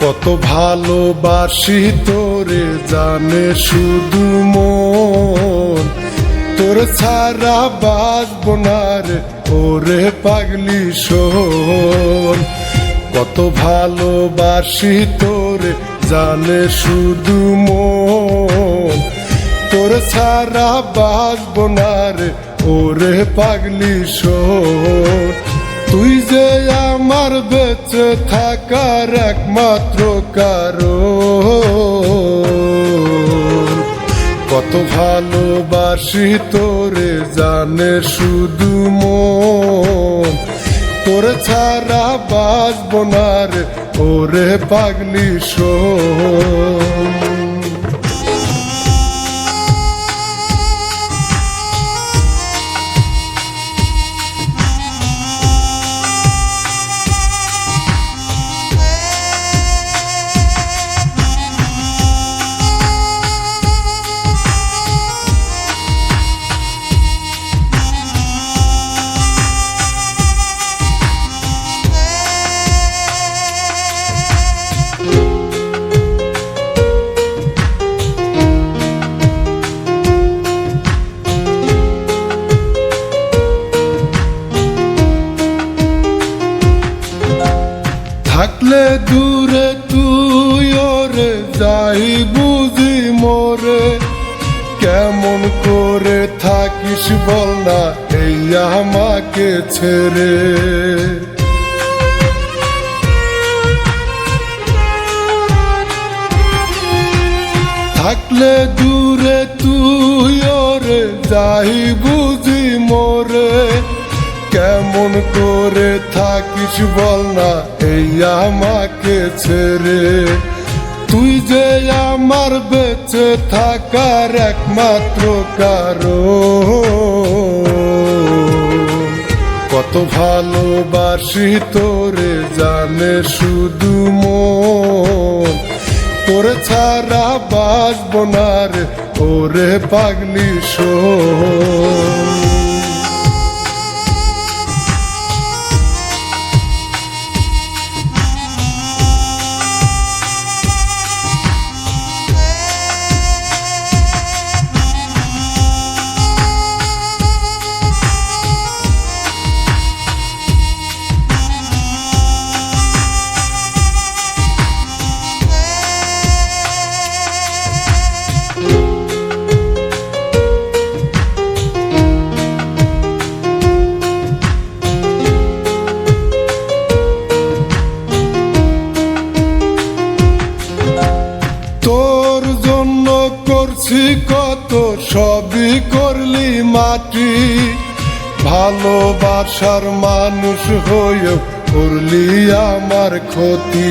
কত ভালোবাসি তোরে জানে শুধু মন, তোর ছাড়া বাঁচব না রে ওরে পাগলি শোন। কত ভালোবাসি তোরে জানে শুধু মন, তোর ছাড়া বাঁচব না রে ওরে পাগলি শোন। তুই যে আমার বেঁচে থাকার একমাত্র কারণ, কত ভালোবাসি তোরে জানে শুধু মন, তোর ছাড়া বাঁচব না রে ওরে পাগলি শোন। থাকলে দূরে তুই ওরে যাই বুঝি মোরে, কেমন করে থাকিস বল না এই আমাকে ছেড়ে। থাকলে দূরে তুই ওরে যাই বুঝি মোরে, কেমন করে থাকিস বল না এই আমাকে ছেড়ে। তুই যে আমার বেঁচে থাকার একমাত্র কারণ, কত ভালোবাসি তোরে জানে শুধু মন, তোর ছাড়া বাঁচব না রে ওরে পাগলি শোন। তোর জন্য করছি কত সবই করলি মাটি, ভালোবাসার মানুষ হয়েও করলি আমার ক্ষতি।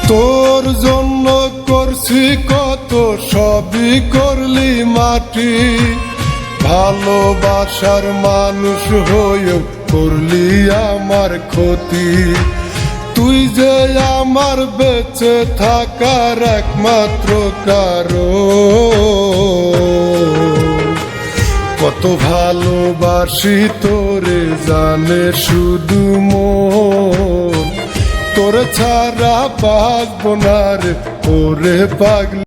তোর জন্য করছি কত সবই করলি মাটি, ভালোবাসার মানুষ হয়েও করলি আমার ক্ষতি। তুই যে আমার বেঁচে থাকার একমাত্র কারণ, কত ভালোবাসি তোরে জানে শুধু মন, তোর ছাড়া বাঁচব না রে ওরে পাগলি।